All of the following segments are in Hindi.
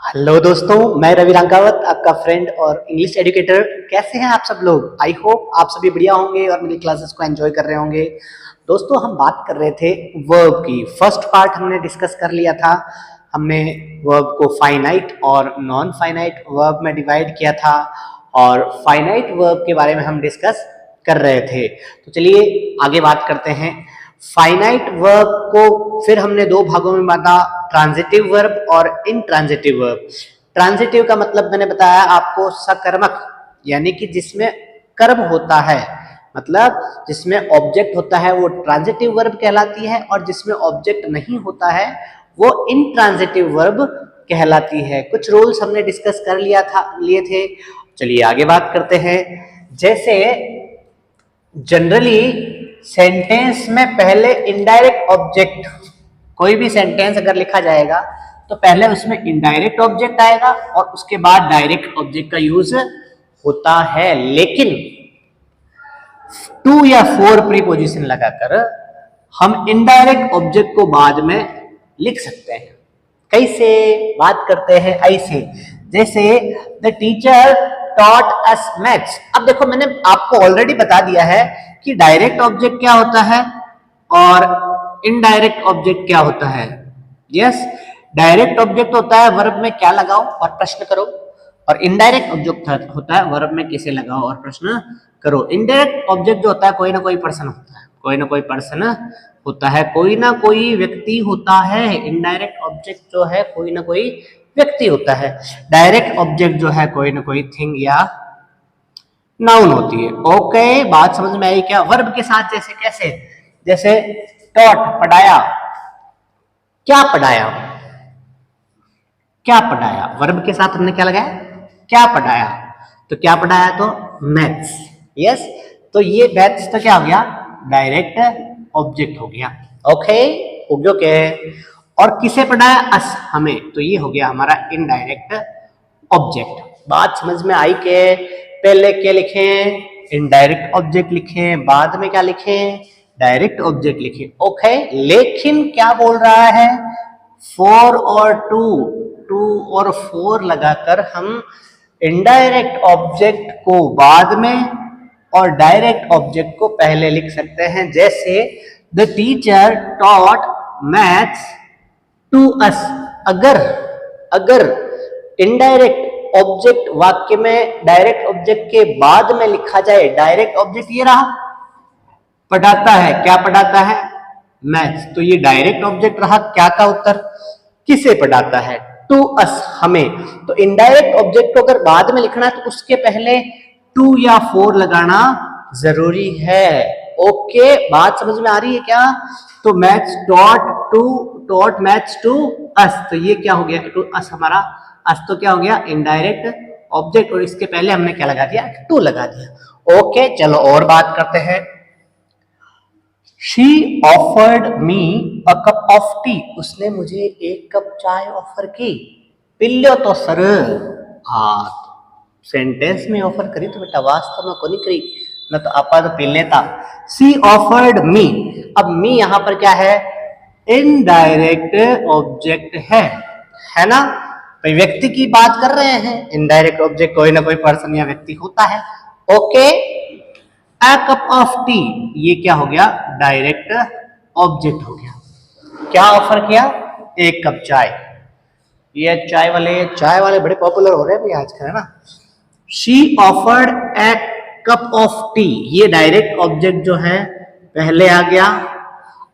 हेलो दोस्तों, मैं रवि रांकावत, आपका फ्रेंड और इंग्लिश एजुकेटर। कैसे हैं आप सब लोग? आई होप आप सभी बढ़िया होंगे और मेरी क्लासेस को एंजॉय कर रहे होंगे। दोस्तों, हम बात कर रहे थे वर्ब की। फर्स्ट पार्ट हमने डिस्कस कर लिया था। हमने वर्ब को फाइनाइट और नॉन फाइनाइट वर्ब में डिवाइड किया था और फाइनाइट वर्ब के बारे में हम डिस्कस कर रहे थे। तो चलिए आगे बात करते हैं। फाइनाइट वर्ब को फिर हमने दो भागों में बांटा, ट्रांजिटिव वर्ब और इनट्रांजिटिव वर्ब। ट्रांजिटिव का मतलब मैंने बताया आपको सकर्मक, यानी कि जिसमें कर्म होता है, मतलब जिसमें ऑब्जेक्ट होता है वो ट्रांजिटिव वर्ब कहलाती है, और जिसमें ऑब्जेक्ट नहीं होता है वो इनट्रांजिटिव वर्ब कहलाती है। कुछ रूल्स हमने डिस्कस कर लिए थे। चलिए आगे बात करते हैं। जैसे जनरली सेंटेंस में पहले इनडायरेक्ट ऑब्जेक्ट, कोई भी सेंटेंस अगर लिखा जाएगा तो पहले उसमें इनडायरेक्ट ऑब्जेक्ट आएगा और उसके बाद डायरेक्ट ऑब्जेक्ट का यूज होता है। लेकिन टू या फोर प्रीपोजिशन लगाकर हम इनडायरेक्ट ऑब्जेक्ट को बाद में लिख सकते हैं। कैसे? बात करते हैं ऐसे, जैसे the teacher taught us maths. अब देखो, मैंने आपको ऑलरेडी बता दिया है कि डायरेक्ट ऑब्जेक्ट क्या होता है और इनडायरेक्ट ऑब्जेक्ट क्या होता है। यस, डायरेक्ट ऑब्जेक्ट होता है वर्ब में क्या लगाओ और प्रश्न करो, और इनडायरेक्ट ऑब्जेक्ट होता है वर्ब में किसे लगाओ और प्रश्न करो। इनडायरेक्ट ऑब्जेक्ट जो होता है कोई ना कोई पर्सन होता है, कोई ना कोई पर्सन होता है, कोई ना कोई व्यक्ति होता है। इनडायरेक्ट ऑब्जेक्ट जो है कोई ना कोई व्यक्ति होता है। डायरेक्ट ऑब्जेक्ट जो है कोई ना कोई थिंग या नाउन होती है। ओके, बात समझ में आई क्या? वर्ब के साथ जैसे कैसे? जैसे टॉट, पढ़ाया। क्या पढ़ाया? क्या पढ़ाया? वर्ब के साथ हमने क्या लगाया? क्या पढ़ाया। तो क्या पढ़ाया? तो मैथ्स। यस, तो ये मैथ्स तो क्या हो गया? डायरेक्ट ऑब्जेक्ट हो गया। ओके, हो गया क्या? और किसे पढ़ाया? अस, हमें। तो ये हो गया हमारा इनडायरेक्ट ऑब्जेक्ट। बात समझ में आई के? पहले क्या लिखें? इनडायरेक्ट ऑब्जेक्ट लिखें, बाद में क्या लिखें? डायरेक्ट ऑब्जेक्ट लिखें। ओके, लेकिन क्या बोल रहा है? फोर और टू और फोर लगाकर हम इनडायरेक्ट ऑब्जेक्ट को बाद में और डायरेक्ट ऑब्जेक्ट को पहले लिख सकते हैं। जैसे the teacher taught maths to us. अगर इनडायरेक्ट ऑब्जेक्ट वाक्य में डायरेक्ट ऑब्जेक्ट के बाद में लिखा जाए, डायरेक्ट ऑब्जेक्ट ये रहा, पढ़ाता है। क्या पढ़ाता है? मैथ्स। तो ये डायरेक्ट ऑब्जेक्ट रहा। क्या का उत्तर? किसे पढ़ाता है? टू अस, हमें। तो इनडायरेक्ट ऑब्जेक्ट को अगर बाद में लिखना है तो उसके पहले टू या फोर लगाना जरूरी है। ओके, बात समझ में आ रही है क्या? तो maths taught maths to us, तो ये क्या हो गया? टू अस हमारा अस तो क्या हो गया? इनडायरेक्ट ऑब्जेक्ट, और इसके पहले हमने क्या लगा दिया? टू लगा दिया। ओके, चलो और बात करते हैं। She offered me a cup of tea. उसने मुझे एक कप चाय ऑफर की। पिल्लो तो सर, हाँ, सेंटेंस में ऑफर करी तो बेटा वास्तव में को नहीं करी, न तो आपा तो पिल लेता। She offered me, अब मी यहां पर क्या है? इनडायरेक्ट ऑब्जेक्ट है ना? भाई व्यक्ति की बात कर रहे हैं, इनडायरेक्ट ऑब्जेक्ट कोई ना कोई पर्सन या व्यक्ति होता है। Okay, A cup of tea, ये क्या हो गया? डायरेक्ट ऑब्जेक्ट हो गया। क्या ऑफर किया? एक कप चाय। ये चाय वाले बड़े पॉपुलर हो रहे हैं भाई आजकल, है ना? She offered a cup of tea, ये डायरेक्ट ऑब्जेक्ट जो है पहले आ गया।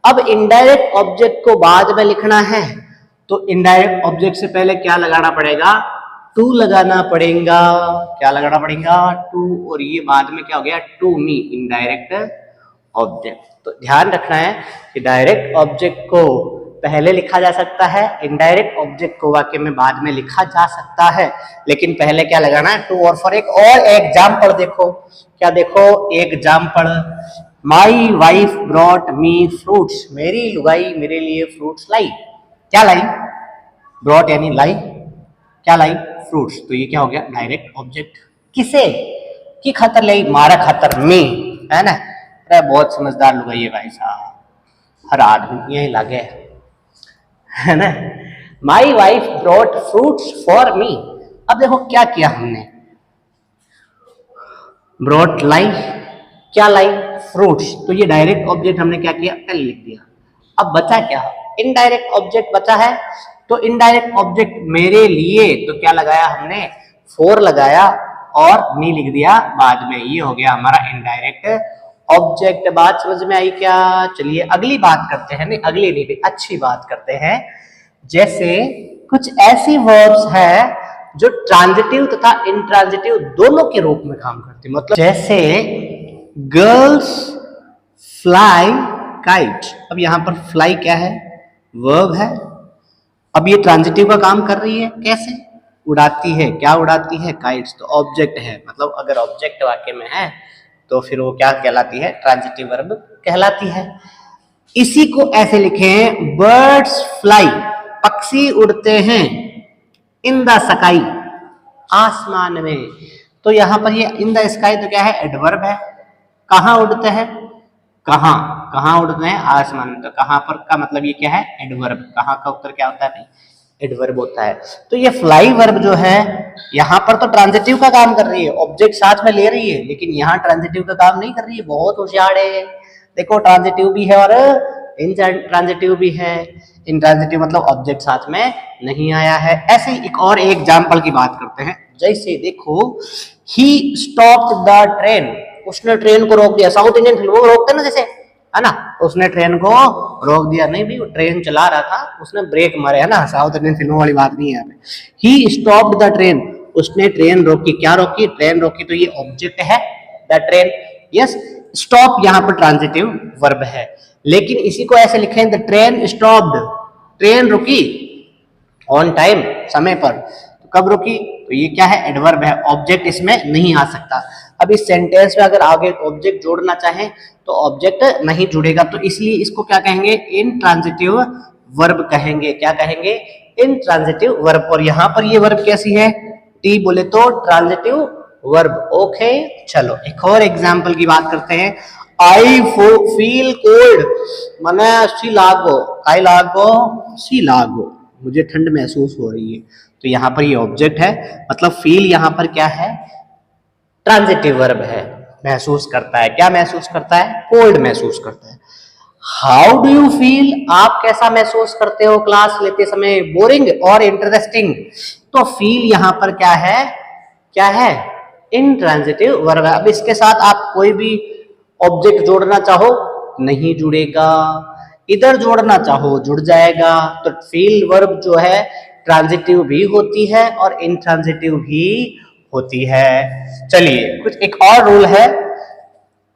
अब इनडायरेक्ट ऑब्जेक्ट को बाद में लिखना है तो इनडायरेक्ट ऑब्जेक्ट से पहले क्या लगाना पड़ेगा? टू लगाना पड़ेगा। क्या लगाना पड़ेगा? टू, और ये बाद में क्या हो गया? To me, indirect object. तो ध्यान रखना है कि डायरेक्ट ऑब्जेक्ट को पहले लिखा जा सकता है, इनडायरेक्ट ऑब्जेक्ट को वाक्य में बाद में लिखा जा सकता है, लेकिन पहले क्या लगाना है? टू। और फॉर एक और एग्जाम्पल देखो, क्या देखो? Example, my wife brought me fruits. मेरी लुगाई मेरे लिए फ्रूट्स लाई। क्या लाई? ब्रॉट यानी लाई। क्या लाई? फ्रूट्स। तो ये क्या हो गया? Direct object. किसे की खातर लाई? मारा खातर, मी, है ना? अरे बहुत समझदार लोग है ये भाई साहब, हर आदमी यही लागे, है ना? My wife brought fruits for me. अब देखो क्या किया हमने, ब्रॉट लाई, क्या लाई, फ्रूट्स। तो ये डायरेक्ट ऑब्जेक्ट हमने क्या किया, पहले लिख दिया। अब बचा क्या, इनडायरेक्ट ऑब्जेक्ट बचा है। तो इनडायरेक्ट ऑब्जेक्ट मेरे लिए तो क्या लगाया हमने, फॉर लगाया और मी लिख दिया बाद में। ये हो गया हमारा इनडायरेक्ट ऑब्जेक्ट। बात समझ में आई क्या? चलिए अगली बात करते हैं, नहीं अगली नहीं अच्छी बात करते हैं। जैसे कुछ ऐसी वर्ब्स है जो ट्रांजिटिव तथा इंट्रांजिटिव दोनों के रूप में काम करती है। मतलब जैसे गर्ल्स फ्लाई काइट। अब यहां पर फ्लाई क्या है, वर्ब है। अब ये ट्रांजिटिव का काम कर रही है, कैसे, उड़ाती है। क्या उड़ाती है, काइट्स। तो ऑब्जेक्ट है, मतलब अगर ऑब्जेक्ट वाक्य में है तो फिर वो क्या कहलाती है, ट्रांजिटिव वर्ब कहलाती है। इसी को ऐसे लिखें, बर्ड्स फ्लाई, पक्षी उड़ते हैं, इन द स्काई, आसमान में। तो यहां पर ये इन द स्काई तो क्या है, एडवर्ब है। कहां उड़ते हैं, कहां, कहां उड़ते हैं, आसमान। तो कहां पर का मतलब ये क्या है, एडवर्ब। कहां का उत्तर क्या होता है भाई, एडवर्ब होता है। तो ये फ्लाई वर्ब जो है यहां पर तो ट्रांजिटिव का काम कर रही है, ऑब्जेक्ट साथ में ले रही है, लेकिन यहां ट्रांजिटिव का काम नहीं कर रही है। बहुत होशियार है, देखो ट्रांजिटिव भी है और इंट्रांजिटिव भी है। इंट्रांजिटिव मतलब ऑब्जेक्ट साथ में नहीं आया है। ऐसे ही एक और एग्जांपल की बात करते हैं। जैसे देखो, ही स्टॉप्ड द ट्रेन, उसने ट्रेन को रोक दिया। साउथ इंडियन फिल्मों में रोकते ना जैसे, है ना, उसने ट्रेन को रोक दिया। नहीं भी, वो ट्रेन चला रहा था, उसने ब्रेक मारे, है ना, साउथ इंडियन फिल्मों वाली बात नहीं है यहाँ पे। ही स्टॉप्ड द ट्रेन, उसने ट्रेन रोकी। क्या रोकी, ट्रेन रोकी। तो ये ऑब्जेक्ट है द ट्रेन। यस, स्टॉप यहाँ पर ट्रांजिटिव वर्ब है। लेकिन इसी को ऐसे लिखें, द ट्रेन स्टॉप्ड, ट्रेन रुकी ऑन टाइम, समय पर। तो कब रुकी, तो ये क्या है, एडवर्ब है, ऑब्जेक्ट इसमें नहीं आ सकता। अब इस सेंटेंस में अगर आगे ऑब्जेक्ट जोड़ना चाहें तो ऑब्जेक्ट नहीं जुड़ेगा, तो इसलिए इसको क्या कहेंगे, इनट्रांजिटिव वर्ब कहेंगे। क्या कहेंगे, इनट्रांजिटिव वर्ब। और यहां पर ये वर्ब कैसी है, टी बोले तो ट्रांजिटिव वर्ब। ओके, चलो एक और एग्जांपल की बात करते हैं। आई फील कोल्ड, माने सी लागो, काई लागो, सी लागो, मुझे ठंड महसूस हो रही है। तो यहाँ पर ये ऑब्जेक्ट है, मतलब फील यहाँ पर क्या है, ट्रांजिटिव वर्ब है, महसूस करता है। क्या महसूस करता है, कोल्ड महसूस करता है। हाउ डू यू फील, आप कैसा महसूस करते हो क्लास लेते समय, बोरिंग और इंटरेस्टिंग। तो फील यहाँ पर क्या है, क्या है, इनट्रांजिटिव वर्ब है। अब इसके साथ आप कोई भी ऑब्जेक्ट जोड़ना चाहो नहीं जुड़ेगा, इधर जोड़ना चाहो जुड़ जाएगा। तो फील वर्ब जो है ट्रांजिटिव भी होती है और इनट्रांजिटिव भी होती है। चलिए कुछ एक और रूल है,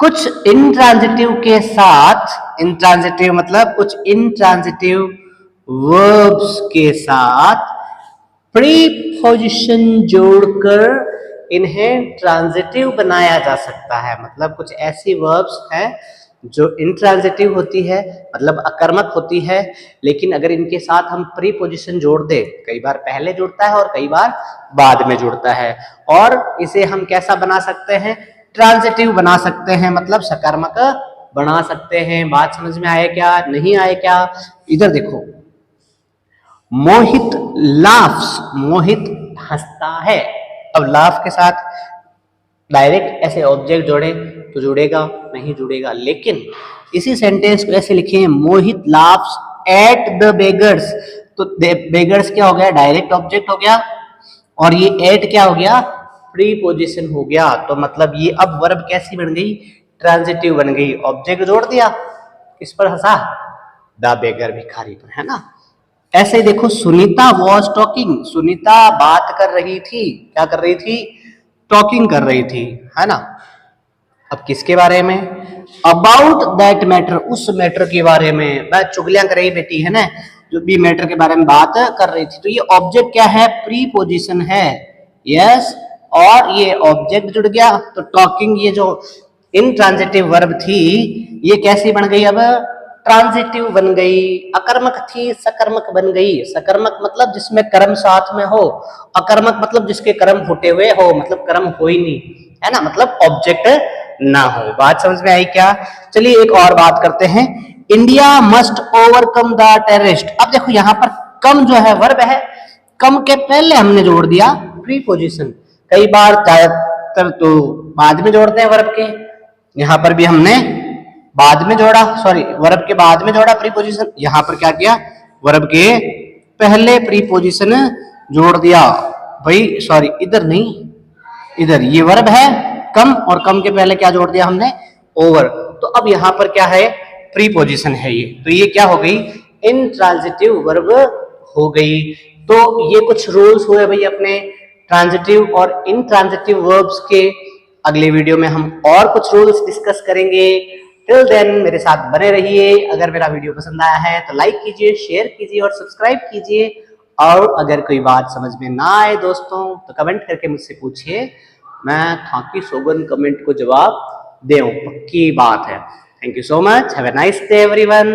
कुछ इनट्रांजिटिव के साथ, इनट्रांजिटिव मतलब कुछ इनट्रांजिटिव वर्ब्स के साथ प्रीपोजिशन जोड़कर इन्हें ट्रांजिटिव बनाया जा सकता है। मतलब कुछ ऐसी वर्ब्स हैं जो इंट्रांजिटिव होती है, मतलब अकर्मक होती है, लेकिन अगर इनके साथ हम प्रीपोजिशन जोड़ दे, कई बार पहले जुड़ता है और कई बार बाद में जुड़ता है, और इसे हम कैसा बना सकते हैं, ट्रांजिटिव बना सकते हैं, मतलब सकारात्मक बना सकते हैं। बात समझ में आए क्या, नहीं आए क्या? इधर देखो, मोहित लाफ्स, मोहित हंसता है। अब लाफ के साथ डायरेक्ट ऐसे ऑब्जेक्ट जोड़े तो जुड़ेगा नहीं जुड़ेगा, लेकिन इसी सेंटेंस को ऐसे लिखें, मोहित लाफ्स एट द बेगर्स। तो बेगर्स क्या हो गया, डायरेक्ट ऑब्जेक्ट हो गया, और ये एट क्या हो गया, प्रीपोजिशन हो गया। तो मतलब ये अब वर्ब कैसी बन गई, ट्रांजिटिव बन गई। ऑब्जेक्ट जोड़ दिया, किस पर हंसा, द बेगर, भिखारी पर, है ना। ऐसे देखो, सुनीता वॉज टॉकिंग, सुनीता बात कर रही थी। क्या कर रही थी, टॉकिंग कर रही थी, है ना। अब किसके बारे में, अबाउट दैट मैटर, उस मैटर के बारे में। वह चुगलियां कर रही बेटी, है ना, जो भी मैटर के बारे में बात कर रही थी। तो ये ऑब्जेक्ट क्या है, प्रीपोजिशन है। यस, और ये ऑब्जेक्ट जुड़ गया तो टॉकिंग, ये जो इनट्रांजिटिव वर्ब थी ये कैसी बन गई, अब ट्रांजिटिव बन गई। अकर्मक थी सकर्मक बन गई। सकर्मक मतलब जिसमें कर्म साथ में हो, अकर्मक मतलब जिसके कर्म फूटे हुए हो, मतलब कर्म हो ही नहीं, है ना, मतलब ऑब्जेक्ट ना हो। बात समझ में आई क्या? चलिए एक और बात करते हैं, India must overcome the terrorist. अब देखो यहाँ पर कम जो है वर्ब है, कम के पहले हमने जोड़ दिया प्रीपोजिशन। कई बार ज्यादातर तो बाद में जोड़ते हैं वर्ब के, यहाँ पर भी हमने बाद में जोड़ा, सॉरी वर्ब के बाद में जोड़ा प्रीपोजिशन, यहाँ पर क्या किया वर्ब के पहले प्रीपोजिशन जोड़ दिया भाई, सॉरी इधर नहीं, इधर ये वर्ब है कम और कम के पहले क्या जोड़ दिया हमने ओवर। तो अब यहाँ पर क्या है प्रीपोजिशन है ये, तो ये क्या हो गई इंट्रांजिटिव वर्ब हो गई। तो ये कुछ रूल्स हुए भाई अपने ट्रांजिटिव और इंट्रांजिटिव वर्ब्स के। अगले वीडियो में हम और कुछ रूल्स डिस्कस करेंगे। टिल देन मेरे साथ बने रहिए। अगर मेरा वीडियो पसंद आया है तो लाइक कीजिए, शेयर कीजिए और सब्सक्राइब कीजिए। और अगर कोई बात समझ में ना आए दोस्तों तो कमेंट करके मुझसे पूछिए, मैं थाकी सोगन कमेंट को जवाब दूं, पक्की बात है। Thank you so much, have a nice day everyone.